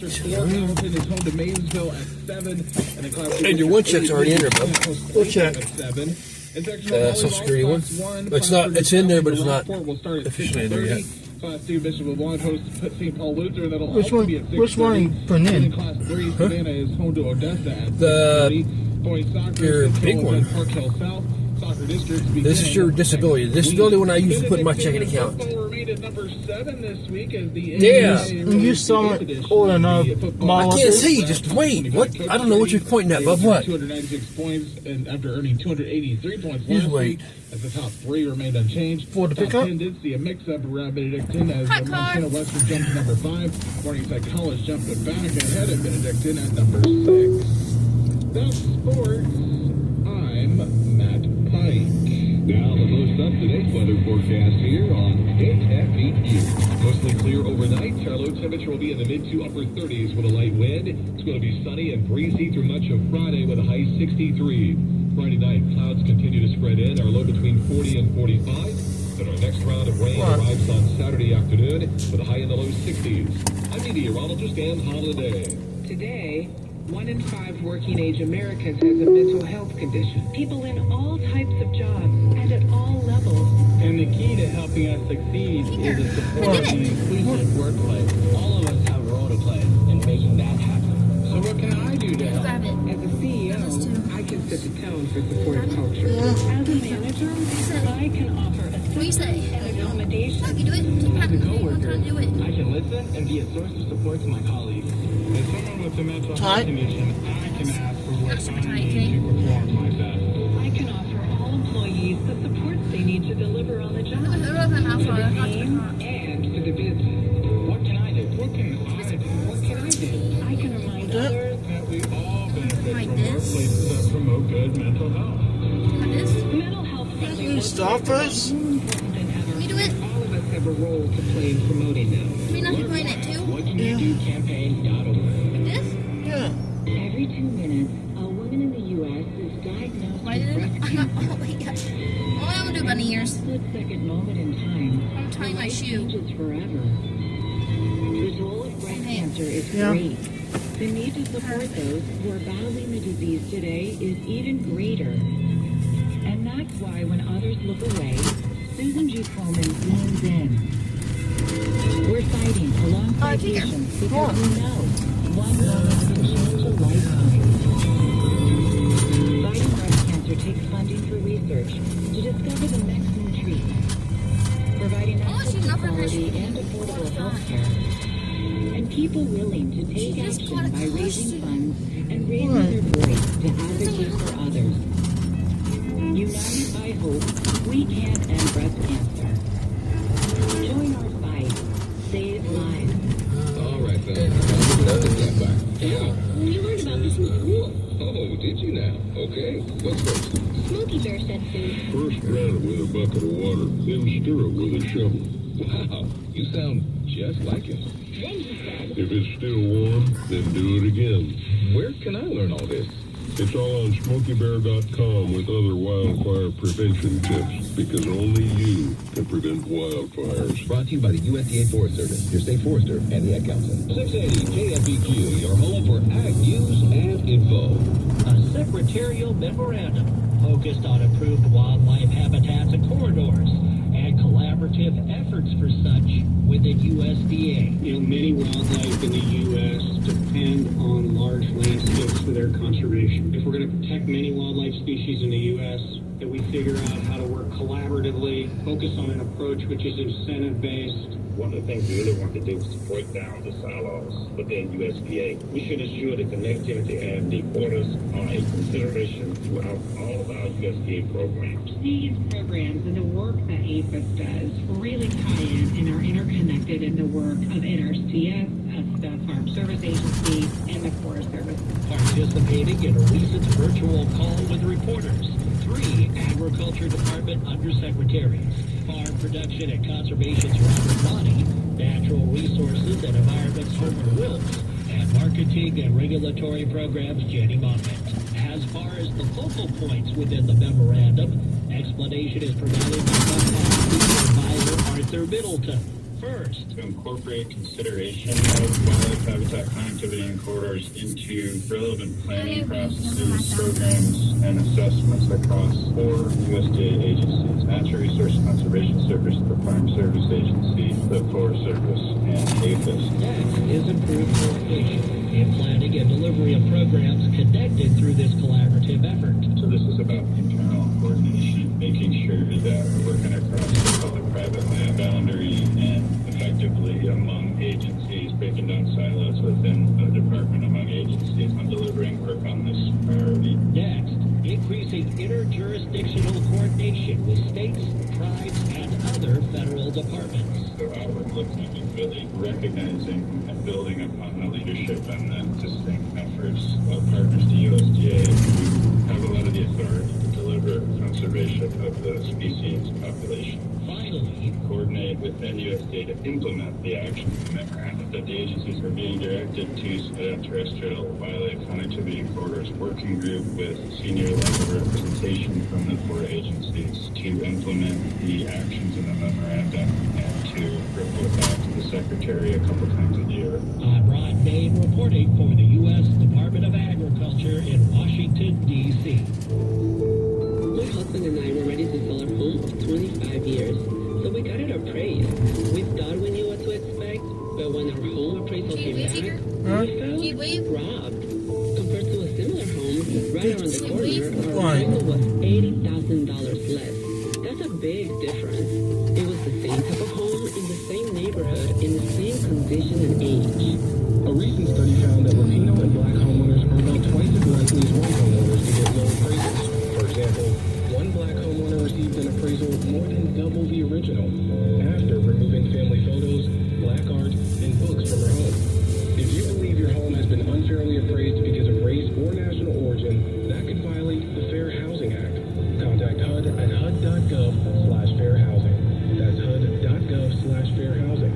District 4, Hamilton is home to Maysville at 7. And, and your one check's already in there, bub. One check. At 7. Social Security one. It's not. It's in there, but it's not officially in there yet. Class 2 Bishop of Lodge hosts St. Paul Luther. That'll which one? Be at 6:30. Which one are you putting in? Class 3 Savannah is home to Odessa at The Boys soccer. your big one. Park Hill South. Soccer districts. This is your disability. This is the only one I use to put in my checking account. Number 7 this week as the yeah. You saw it old enough. I can't see. Just wait. What? I don't know what you're pointing at, bub. What? 296 points, and after earning 283 points Just last wait. week, as the top 3 remained unchanged. For the pickup? 10 did see a mix-up around Benedictine as Montana Western jumped to number 5. Morningside College jumped it back ahead of Benedictine at number 6. That's sports. I'm Matt Pike. Now the most up-to-date weather forecast here on KFEQ. Mostly clear overnight. Our low temperature will be in the mid to upper 30s with a light wind. It's going to be sunny and breezy through much of Friday with a high 63. Friday night, clouds continue to spread in. Our low between 40 and 45. Then our next round of rain arrives on Saturday afternoon with a high in the low 60s. I'm meteorologist Ann Holiday. Today, 1 in 5 working-age Americans has a mental health condition. People in all types of jobs and at all levels. And the key to helping us succeed is a support and inclusive workplace. All of us have a role to play in making that happen. So what can I do to help? As a CEO, I can set the tone for supportive culture. As a manager, I can offer assistance and accommodation. As a coworker, I can listen and be a source of support to my colleagues. As someone with a mental health condition, I can ask for what I need to perform my best. I can offer all employees the support they need to deliver on the job. For the team and for the business. What can I do? What can I do? What can I do? I can remind others That we all benefit from workplaces that promote good mental health. mental health friendly Stop us. All of us have a role to play in promoting them. WhatCanYouDoCampaign.org. Yeah. Every 2 minutes, a woman in the U.S. is diagnosed with breast cancer. Split-second moment in time. I'm tying my shoe. Changes forever. The toll of breast cancer is great. The need to support those who are battling the disease today is even greater. And that's why when others look away, Susan G. Komen leans in. We're fighting alongside patients because we know one moment can change a lifetime. Fighting breast cancer takes funding for research to discover the next new treatment, providing access to quality and affordable health care, and people willing to take action by raising funds and raising their voice to advocate for others. United by hope, we can end breast cancer. Join our fight. Save lives. All right, then. We learned about this in school. Oh, did you now? Okay. What's first? Smokey Bear said food. First drown it with a bucket of water, then stir it with a shovel. Wow, you sound just like him. Then he said, If it's still warm, then do it again. Where can I learn all this? It's all on SmokeyBear.com with other wildfire prevention tips, because only you can prevent wildfires. Brought to you by the USDA Forest Service, your state forester, and the Ad Council. 680 KFEQ, your home for ag news and info. A secretarial memorandum focused on improved wildlife habitats and corridors and collaborative efforts for such within USDA. Many wildlife in the U.S. depend on large landscapes for their conservation. If we're going to protect many wildlife species in the U.S., that we figure out how to work collaboratively, focus on an approach which is incentive-based. One of the things we really want to do is to break down the silos within USDA. We should ensure that connectivity and the borders are a consideration throughout all of our USDA programs. These programs and the work that APHIS does really tie in and are interconnected in the work of NRCS, the Farm Service Agency, and the Forest Service. Participating in a recent virtual call with reporters, 3 Agriculture Department Undersecretaries, Farm Production and Conservation's Robert Bonney, Natural Resources and Environment's Homer Wilkes, and Marketing and Regulatory Programs Jenny Moffitt. As far as the focal points within the memorandum, explanation is provided by Advisor Arthur Middleton. First, To incorporate consideration of wildlife habitat content connectivity and corridors into relevant planning processes, programs, and assessments across 4 USDA agencies: Natural Resource Conservation Service, the Farm Service Agency, the Forest Service, and APHIS. Next is improved coordination in planning and delivery of programs connected through this collaborative effort. So this is about internal coordination, making sure that we're working across the public-private land boundary and effectively among agencies, breaking down silos within a department among agencies on delivering work on this priority. Next, increasing interjurisdictional coordination with states, tribes, and other federal departments. So outward looking and really recognizing and building upon the leadership and the existing efforts of partners to USDA who have a lot of the authority to deliver conservation of the species population. Finally, coordinate within USDA to implement the action memorandum that the agencies are being directed to set up terrestrial wildlife connectivity corridors working group with senior level representation from the 4 agencies to implement the actions in the memorandum and to report back to the Secretary a couple times a year. I'm Rod Bain reporting for the U.S. Department of Agriculture in Washington, D.C. My husband and I were ready to sell our home of 25 years, so we got it appraised. We thought we knew what to expect, but when our home appraisal came back, we felt robbed. Compared to a similar home right around the corner, our appraisal was $80,000 less. That's a big difference. It was the same type of home in the same neighborhood, in the same condition and age. A recent study found that Latino and Black homeowners are about twice as likely as white homeowners to get low appraisals. For example, one Black homeowner received an appraisal more than double the original after removing family photos, black art, and books from her home. If you believe your home has been unfairly appraised because of race or national origin, that could violate the Fair Housing Act. Contact HUD at hud.gov/fairhousing. That's hud.gov/fairhousing.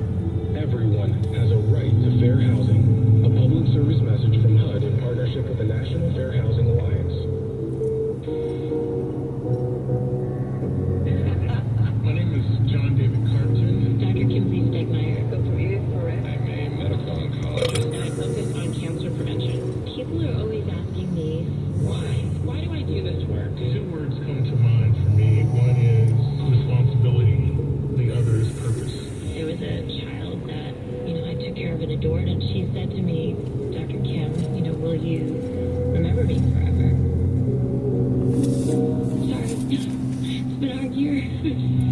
Everyone has a right to fair housing. A public service message from HUD in partnership with the National Fair Housing Alliance. My name is John David Carpton. Dr. Kimsey Stegmeyer. Go for you, correct? I'm a medical oncologist. I focus on cancer prevention. People are always asking me, why? Why do I do this work? 2 words come to mind for me. One is responsibility. The other is purpose. There was a child that, I took care of and adored, and she said to me, Dr. Kim, will you remember me forever? Sorry. It's been a hard year.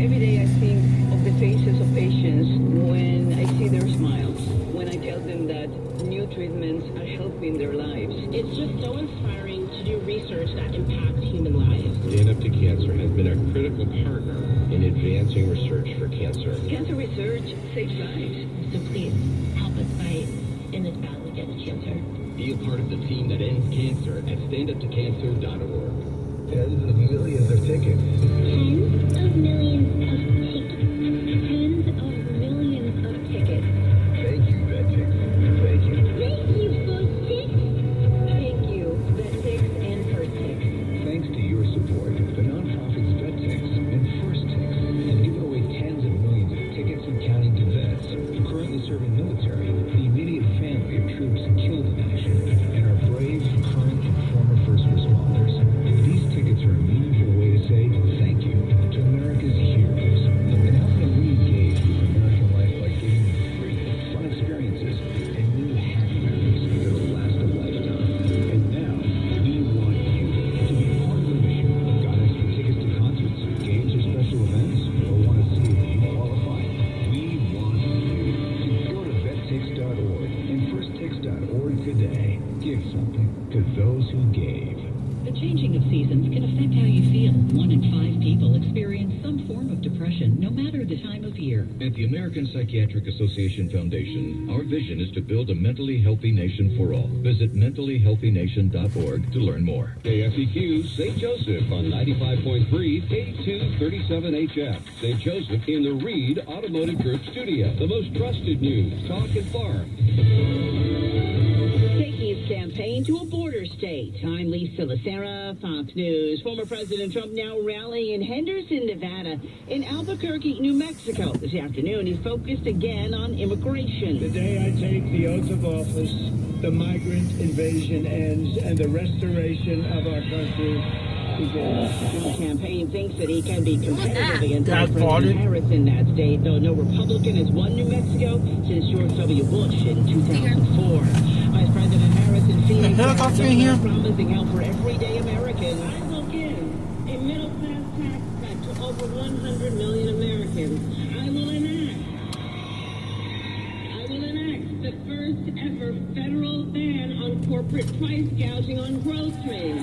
Every day I think of the faces of patients when I see their smiles, when I tell them that new treatments are helping their lives. It's just so inspiring to do research that impacts human lives. Stand Up to Cancer has been a critical partner in advancing research for cancer. Cancer research saves lives. So please, help us fight in this battle against cancer. Be a part of the team that ends cancer at standuptocancer.org. Tens of millions of tickets. Tens of millions of tickets. Tens of millions of tickets. Thank you, VetTix. Thank you. Thank you, First Thank you, VetTix and First-Tix. Thanks to your support, the nonprofits VetTix and First-Tix have given away tens of millions of tickets and counting to vets who currently serve in military, the immediate family of troops killed in action, and our brave current and former first responders. These tickets are a meaningful way to say thank you to America's heroes, the men who re-engaged with American life by giving them free, fun experiences and new happy memories that will last a lifetime. And now, we want you to be part of the mission. Got extra tickets to concerts, games, or special events? Or want to see if you qualify? We want you to go to vettix.org and firsttix.org today. Give something to those who gave. The changing of seasons can affect how you feel. 1 in 5 people experience some form of depression, no matter the time of year. At the American Psychiatric Association Foundation, our vision is to build a mentally healthy nation for all. Visit mentallyhealthynation.org to learn more. KFEQ St. Joseph on 95.3 K237HF. St. Joseph in the Reed Automotive Group studio. The most trusted news, talk, and farm. Taking its campaign to a border state. 8. I'm Lisa Lacera, Fox News. Former President Trump now rallying in Henderson, Nevada. In Albuquerque, New Mexico. This afternoon, he focused again on immigration. The day I take the oath of office, the migrant invasion ends and the restoration of our country begins. The Trump campaign thinks that he can be competitive against President Harris in that state, though no Republican has won New Mexico since George W. Bush in 2004. Vice President Harris in Phoenix promising help for everyday Americans. I will give a middle-class tax cut to over 100 million Americans. I will enact the first ever federal ban on corporate price gouging on groceries.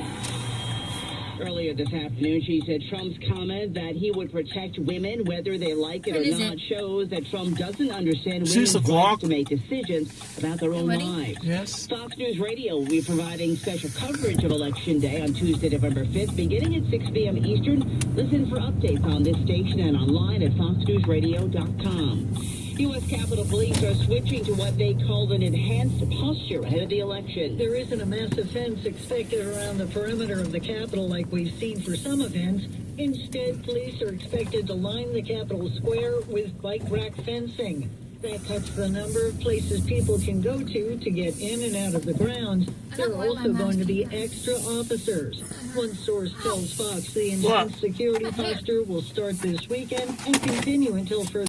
Earlier this afternoon, she said Trump's comment that he would protect women, whether they like it or not, shows that Trump doesn't understand women's right to make decisions about their own lives. Yes. Fox News Radio will be providing special coverage of Election Day on Tuesday, November 5th, beginning at 6 p.m. Eastern. Listen for updates on this station and online at foxnewsradio.com. U.S. Capitol Police are switching to what they call an enhanced posture ahead of the election. There isn't a massive fence expected around the perimeter of the Capitol like we've seen for some events. Instead, police are expected to line the Capitol Square with bike rack fencing. That cuts the number of places people can go to get in and out of the grounds. There are also going to be extra officers. One source tells Fox the enhanced security posture will start this weekend and continue until further